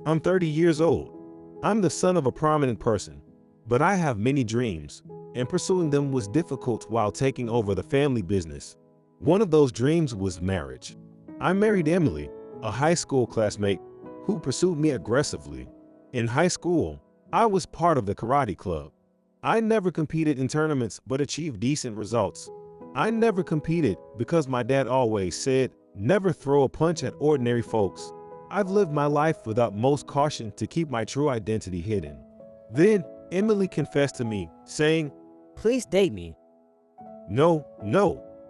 I'm 30 years old. I'm the son of a prominent person, but I have many dreams, and pursuing them was difficult while taking over the family business. One of those dreams was marriage. I married Emily, a high school classmate who pursued me aggressively. In high school, I was part of the karate club. I never competed in tournaments but achieved decent results. I never competed because my dad always said, never throw a punch at ordinary folks. I've lived my life without most caution to keep my true identity hidden. Then, Emily confessed to me, saying, Please date me. No,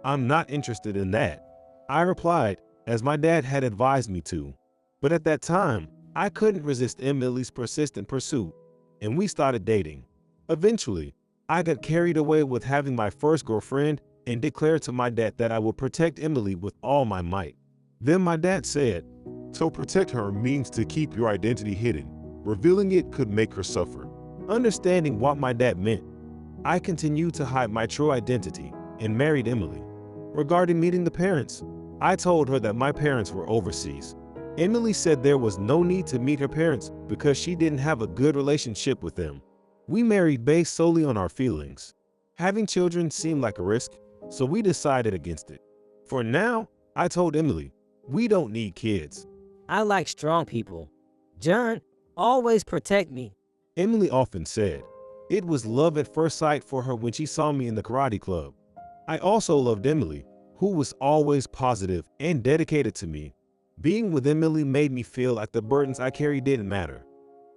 I'm not interested in that. I replied, as my dad had advised me to. But at that time, I couldn't resist Emily's persistent pursuit, and we started dating. Eventually, I got carried away with having my first girlfriend and declared to my dad that I would protect Emily with all my might. Then my dad said, "So protect her means to keep your identity hidden. Revealing it could make her suffer." Understanding what my dad meant, I continued to hide my true identity and married Emily. Regarding meeting the parents, I told her that my parents were overseas. Emily said there was no need to meet her parents because she didn't have a good relationship with them. We married based solely on our feelings. Having children seemed like a risk, so we decided against it. For now, I told Emily, we don't need kids. I like strong people. John, always protect me. Emily often said, it was love at first sight for her when she saw me in the karate club. I also loved Emily, who was always positive and dedicated to me. Being with Emily made me feel like the burdens I carried didn't matter.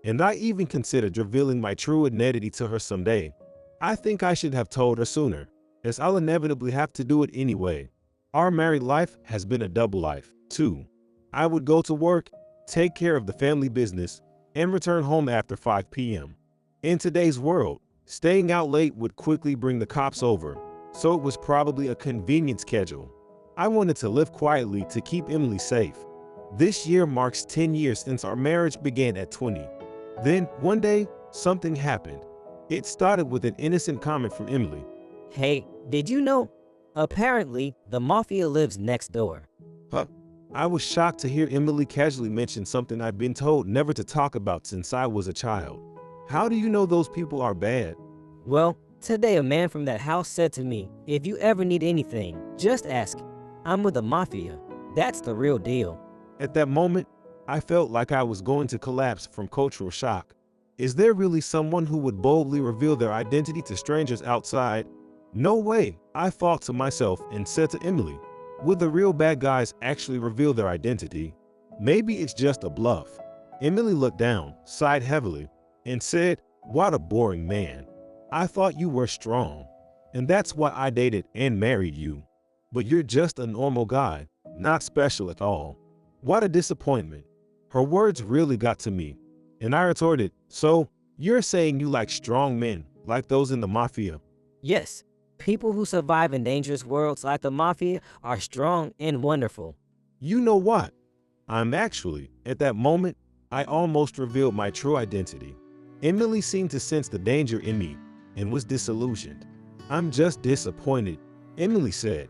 And I even considered revealing my true identity to her someday. I think I should have told her sooner, as I'll inevitably have to do it anyway. Our married life has been a double life, too. I would go to work, take care of the family business, and return home after 5 p.m. In today's world, staying out late would quickly bring the cops over, so it was probably a convenient schedule. I wanted to live quietly to keep Emily safe. This year marks 10 years since our marriage began at 20. Then, one day, something happened. It started with an innocent comment from Emily. Hey, did you know? Apparently, the mafia lives next door. Huh? I was shocked to hear Emily casually mention something I'd been told never to talk about since I was a child. How do you know those people are bad? Well, today a man from that house said to me, if you ever need anything, just ask. I'm with the mafia. That's the real deal. At that moment, I felt like I was going to collapse from cultural shock. Is there really someone who would boldly reveal their identity to strangers outside? No way, I thought to myself and said to Emily, would the real bad guys actually reveal their identity? Maybe it's just a bluff. Emily looked down, sighed heavily, and said, what a boring man. I thought you were strong, and that's why I dated and married you. But you're just a normal guy, not special at all. What a disappointment. Her words really got to me, and I retorted, so you're saying you like strong men, like those in the mafia? Yes, people who survive in dangerous worlds like the mafia are strong and wonderful. You know what? At that moment, I almost revealed my true identity. Emily seemed to sense the danger in me and was disillusioned. I'm just disappointed, Emily said.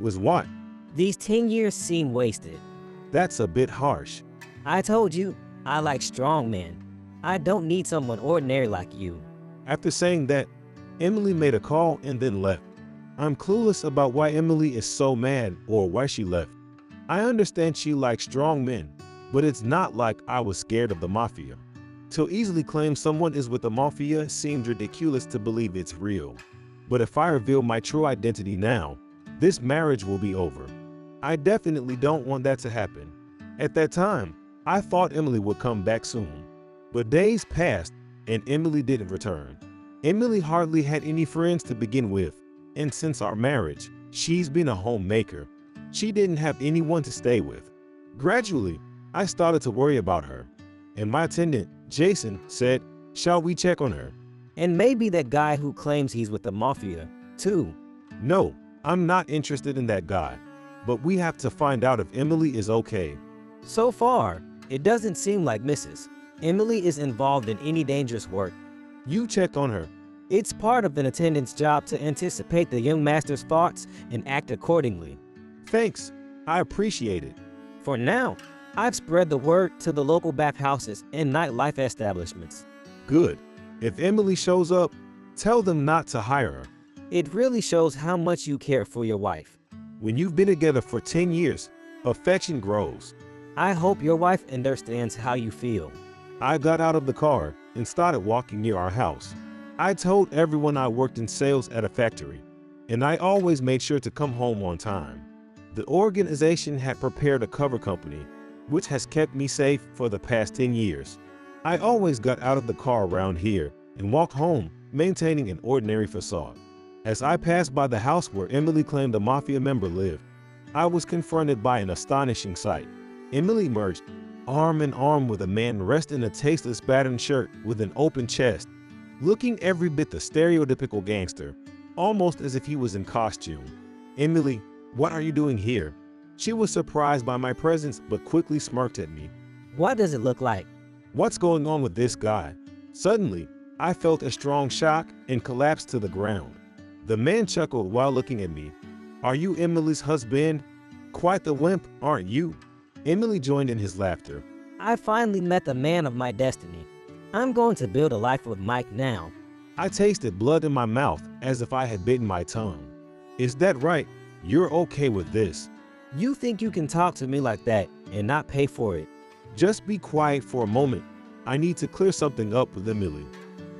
Was what? These 10 years seem wasted. That's a bit harsh. I told you, I like strong men. I don't need someone ordinary like you. After saying that, Emily made a call and then left. I'm clueless about why Emily is so mad or why she left. I understand she likes strong men, but it's not like I was scared of the mafia. To easily claim someone is with the mafia seems ridiculous to believe it's real. But if I reveal my true identity now, this marriage will be over. I definitely don't want that to happen. At that time, I thought Emily would come back soon. But days passed and Emily didn't return. Emily hardly had any friends to begin with, and since our marriage, she's been a homemaker. She didn't have anyone to stay with. Gradually, I started to worry about her, and my attendant, Jason, said, shall we check on her? And maybe that guy who claims he's with the mafia, too. No, I'm not interested in that guy, but we have to find out if Emily is okay. So far, it doesn't seem like Mrs. Emily is involved in any dangerous work. You check on her. It's part of an attendant's job to anticipate the young master's thoughts and act accordingly. Thanks, I appreciate it. For now, I've spread the word to the local bathhouses and nightlife establishments. Good. If Emily shows up, tell them not to hire her. It really shows how much you care for your wife. When you've been together for 10 years, affection grows. I hope your wife understands how you feel. I got out of the car and started walking near our house. I told everyone I worked in sales at a factory, and I always made sure to come home on time. The organization had prepared a cover company, which has kept me safe for the past 10 years. I always got out of the car around here and walked home, maintaining an ordinary facade. As I passed by the house where Emily claimed a mafia member lived, I was confronted by an astonishing sight. Emily emerged, arm in arm with a man dressed in a tasteless patterned shirt with an open chest, looking every bit the stereotypical gangster, almost as if he was in costume. "Emily, what are you doing here?" She was surprised by my presence but quickly smirked at me. What does it look like? "What's going on with this guy?" Suddenly, I felt a strong shock and collapsed to the ground. The man chuckled while looking at me. "Are you Emily's husband? Quite the wimp, aren't you?" Emily joined in his laughter. I finally met the man of my destiny. I'm going to build a life with Mike now. I tasted blood in my mouth as if I had bitten my tongue. "Is that right? You're okay with this?" You think you can talk to me like that and not pay for it? "Just be quiet for a moment. I need to clear something up with Emily.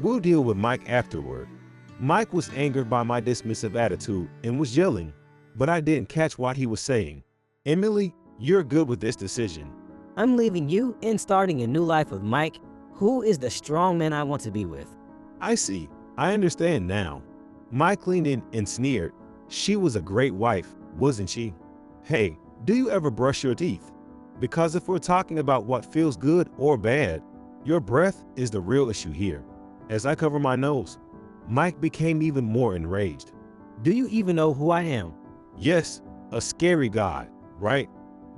We'll deal with Mike afterward." Mike was angered by my dismissive attitude and was yelling, but I didn't catch what he was saying. "Emily, you're good with this decision." I'm leaving you and starting a new life with Mike, who is the strong man I want to be with. "I see. I understand now." Mike leaned in and sneered. "She was a great wife, wasn't she? Hey, do you ever brush your teeth? Because if we're talking about what feels good or bad, your breath is the real issue here." As I cover my nose, Mike became even more enraged. Do you even know who I am? "Yes, a scary guy, right?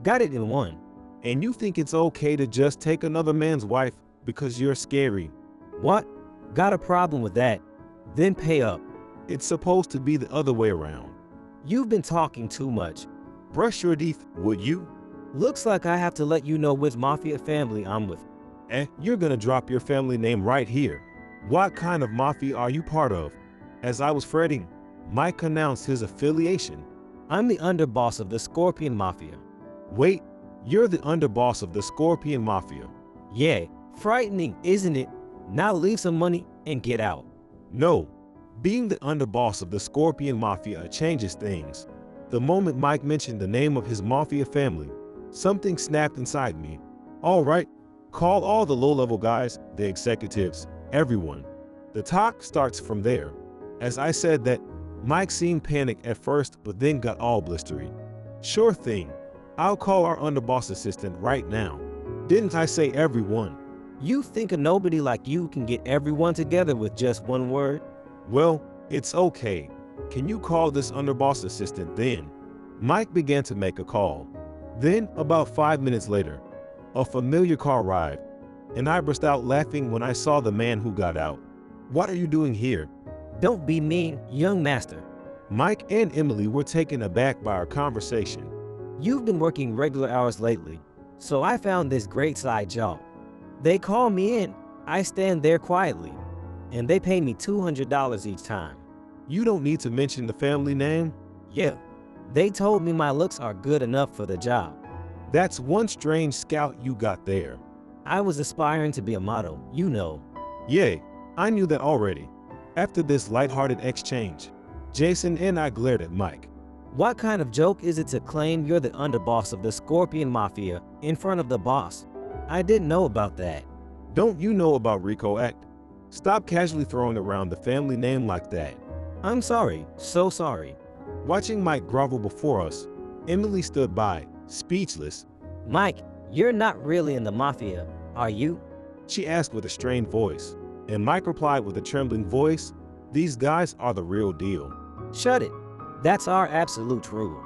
Got it in one. And you think it's okay to just take another man's wife because you're scary?" What? Got a problem with that? Then pay up. "It's supposed to be the other way around." You've been talking too much. "Brush your teeth, would you?" Looks like I have to let you know which mafia family I'm with. You're gonna drop your family name right here. What kind of mafia are you part of?" As I was fretting, Mike announced his affiliation. I'm the underboss of the Scorpion Mafia. "Wait, you're the underboss of the Scorpion Mafia?" Yeah, frightening, isn't it? Now leave some money and get out. "No, being the underboss of the Scorpion Mafia changes things." The moment Mike mentioned the name of his mafia family, something snapped inside me. "All right, call all the low-level guys, the executives, everyone. The talk starts from there." As I said that, Mike seemed panicked at first but then got all blistery. "Sure thing. I'll call our underboss assistant right now. Didn't I say everyone?" You think a nobody like you can get everyone together with just one word? "Well, it's okay. Can you call this underboss assistant then?" Mike began to make a call. Then, about 5 minutes later, a familiar car arrived, and I burst out laughing when I saw the man who got out. "What are you doing here?" Don't be mean, young master. Mike and Emily were taken aback by our conversation. You've been working regular hours lately, so I found this great side job. They call me in, I stand there quietly, and they pay me $200 each time. "You don't need to mention the family name." Yeah, they told me my looks are good enough for the job. "That's one strange scout you got there." I was aspiring to be a model, you know. "Yay, I knew that already." After this lighthearted exchange, Jason and I glared at Mike. What kind of joke is it to claim you're the underboss of the Scorpion Mafia in front of the boss? I didn't know about that. "Don't you know about RICO Act? Stop casually throwing around the family name like that." I'm sorry, so sorry. Watching Mike grovel before us, Emily stood by, speechless. Mike, you're not really in the mafia, are you? She asked with a strained voice, and Mike replied with a trembling voice, "These guys are the real deal." Shut it. That's our absolute rule.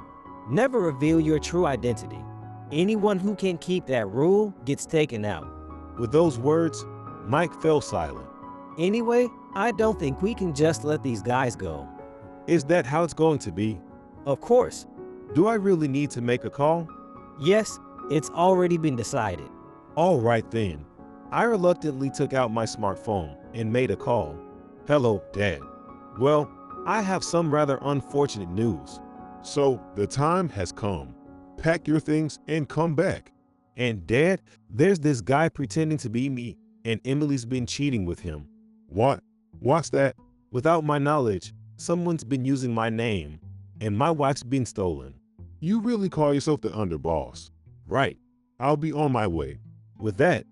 Never reveal your true identity. Anyone who can't keep that rule gets taken out. With those words, Mike fell silent. Anyway, I don't think we can just let these guys go. "Is that how it's going to be? Of course. Do I really need to make a call?" Yes, It's already been decided. All right then. I reluctantly took out my smartphone and made a call. Hello, Dad. Well, I have some rather unfortunate news. So, the time has come. Pack your things and come back. And Dad, there's this guy pretending to be me, and Emily's been cheating with him. What? What's that? Without my knowledge, someone's been using my name, and my wife's been stolen. You really call yourself the underboss? Right. I'll be on my way. With that,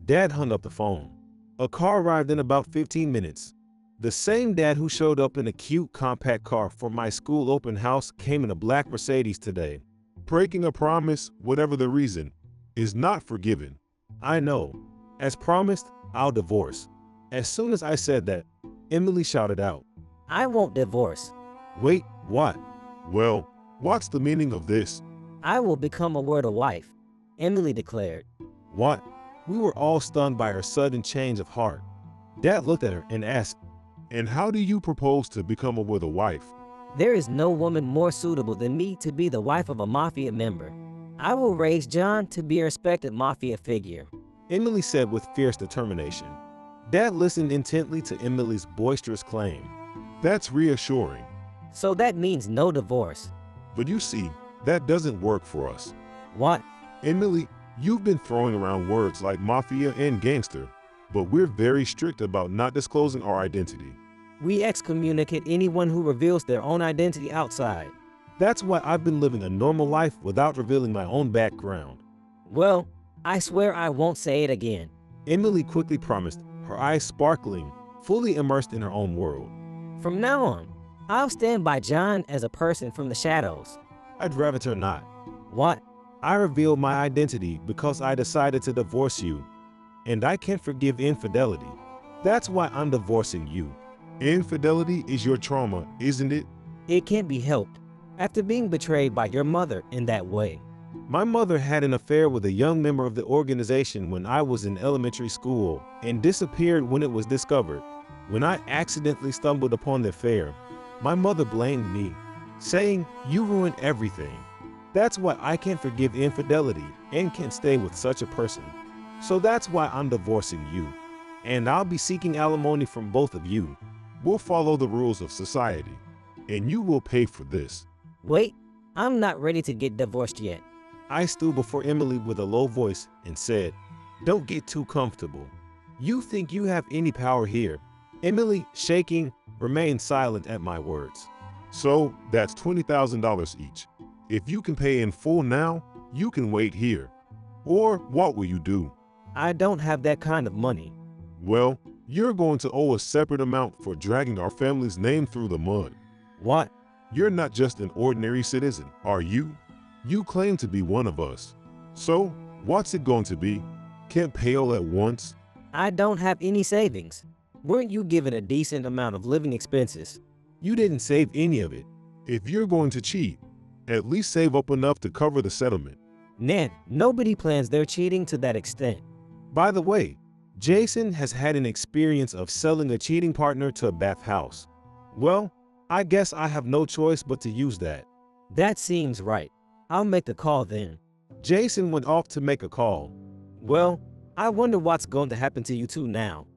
Dad hung up the phone. A car arrived in about 15 minutes. The same Dad who showed up in a cute compact car for my school open house came in a black Mercedes today. Breaking a promise, whatever the reason, is not forgiven. I know. As promised, I'll divorce. As soon as I said that, Emily shouted out, I won't divorce. Wait, what? Well, what's the meaning of this? I will become a word wife, Emily declared. What? We were all stunned by her sudden change of heart. Dad looked at her and asked, And how do you propose to become a wife? There is no woman more suitable than me to be the wife of a mafia member. I will raise John to be a respected mafia figure, Emily said with fierce determination. Dad listened intently to Emily's boisterous claim. That's reassuring. So that means no divorce. But you see, that doesn't work for us. What? Emily, you've been throwing around words like mafia and gangster, but we're very strict about not disclosing our identity. We excommunicate anyone who reveals their own identity outside. That's why I've been living a normal life without revealing my own background. Well, I swear I won't say it again. Emily quickly promised, her eyes sparkling, fully immersed in her own world. From now on, I'll stand by John as a person from the shadows. I'd rather not. What? I revealed my identity because I decided to divorce you, and I can't forgive infidelity. That's why I'm divorcing you. Infidelity is your trauma, isn't it? It can't be helped. After being betrayed by your mother in that way. My mother had an affair with a young member of the organization when I was in elementary school and disappeared when it was discovered. When I accidentally stumbled upon the affair, my mother blamed me, saying, "You ruined everything." That's why I can't forgive infidelity and can't stay with such a person. So that's why I'm divorcing you. And I'll be seeking alimony from both of you. We'll follow the rules of society, and you will pay for this. Wait, I'm not ready to get divorced yet. I stood before Emily with a low voice and said, "Don't get too comfortable. You think you have any power here." Emily, shaking, remained silent at my words. So that's $20,000 each. If you can pay in full now, you can wait here. Or what will you do? I don't have that kind of money. Well, you're going to owe a separate amount for dragging our family's name through the mud. What? You're not just an ordinary citizen, are you? You claim to be one of us. So, what's it going to be? Can't pay all at once? I don't have any savings. Weren't you given a decent amount of living expenses? You didn't save any of it. If you're going to cheat, at least save up enough to cover the settlement. Ned, nobody plans their cheating to that extent. By the way, Jason has had an experience of selling a cheating partner to a bathhouse. Well, I guess I have no choice but to use that. That seems right. I'll make the call then. Jason went off to make a call. Well, I wonder what's going to happen to you two now.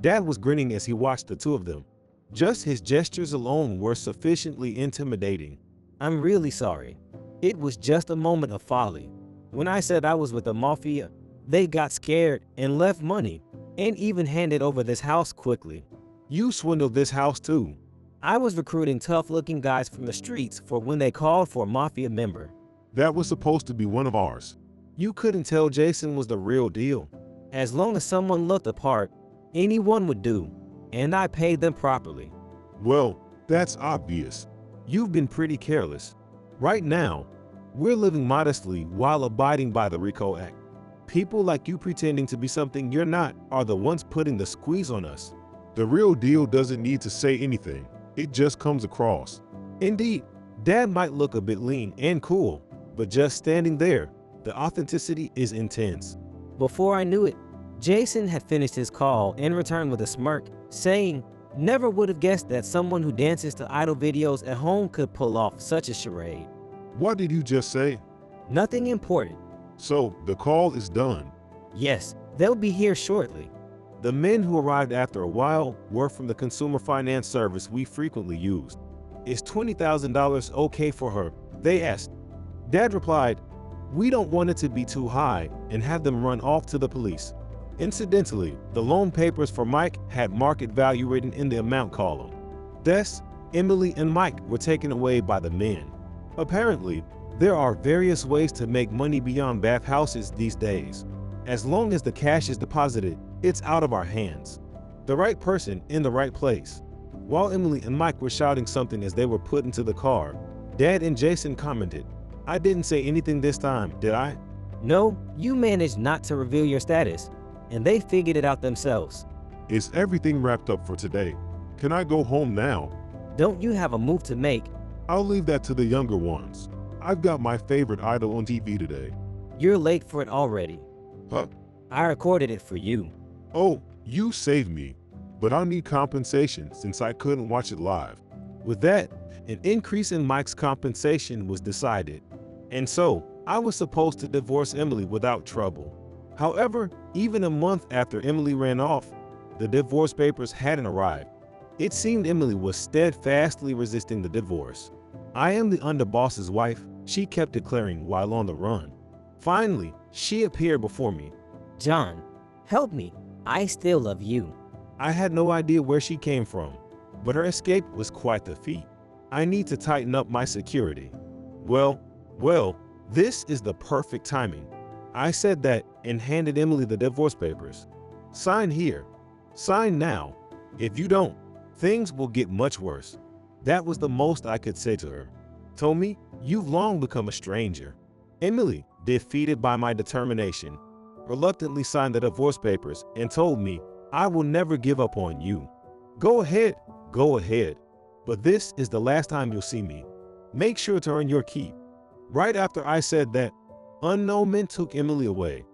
Dad was grinning as he watched the two of them. Just his gestures alone were sufficiently intimidating. I'm really sorry. It was just a moment of folly. When I said I was with the mafia, they got scared and left money, and even handed over this house quickly. You swindled this house too. I was recruiting tough-looking guys from the streets for when they called for a mafia member. That was supposed to be one of ours. You couldn't tell Jason was the real deal. As long as someone looked the part, anyone would do, and I paid them properly. Well, that's obvious. You've been pretty careless. Right now, we're living modestly while abiding by the RICO Act. People like you pretending to be something you're not are the ones putting the squeeze on us. The real deal doesn't need to say anything. It just comes across. Indeed, Dad might look a bit lean and cool, but just standing there, the authenticity is intense. Before I knew it, Jason had finished his call and returned with a smirk, saying, "Never would have guessed that someone who dances to idol videos at home could pull off such a charade." What did you just say? Nothing important. So the call is done. Yes, they'll be here shortly. The men who arrived after a while were from the consumer finance service we frequently used. Is $20,000 okay for her? They asked. Dad replied, we don't want it to be too high and have them run off to the police. Incidentally, the loan papers for Mike had market value written in the amount column. Thus, Emily and Mike were taken away by the men. Apparently, there are various ways to make money beyond bathhouses these days. As long as the cash is deposited, it's out of our hands. The right person in the right place. While Emily and Mike were shouting something as they were put into the car, Dad and Jason commented, I didn't say anything this time, did I? No, you managed not to reveal your status, and they figured it out themselves. Is everything wrapped up for today? Can I go home now? Don't you have a move to make? I'll leave that to the younger ones. I've got my favorite idol on TV today. You're late for it already. Huh? I recorded it for you. Oh, you saved me. But I'll need compensation since I couldn't watch it live. With that, an increase in Mike's compensation was decided. And so, I was supposed to divorce Emily without trouble. However, even a month after Emily ran off, the divorce papers hadn't arrived. It seemed Emily was steadfastly resisting the divorce. I am the underboss's wife, she kept declaring while on the run. Finally, she appeared before me. John, help me. I still love you. I had no idea where she came from, but her escape was quite the feat. I need to tighten up my security. Well, this is the perfect timing. I said that and handed Emily the divorce papers. Sign here. Sign now. If you don't, things will get much worse. That was the most I could say to her. Tommy, you've long become a stranger. Emily, defeated by my determination, reluctantly signed the divorce papers and told me, I will never give up on you. Go ahead. But this is the last time you'll see me. Make sure to earn your keep. Right after I said that, unknown men took Emily away.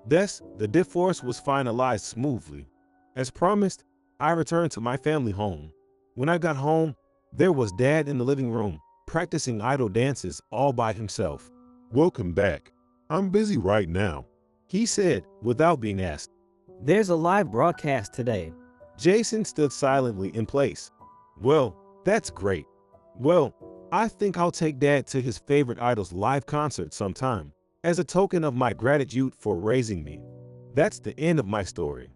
Thus, the divorce was finalized smoothly. As promised, I returned to my family home. When I got home, there was Dad in the living room, practicing idol dances all by himself. Welcome back. I'm busy right now. He said, without being asked. There's a live broadcast today. Jason stood silently in place. Well, that's great. Well, I think I'll take Dad to his favorite idol's live concert sometime, as a token of my gratitude for raising me. That's the end of my story.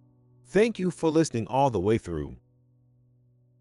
Thank you for listening all the way through.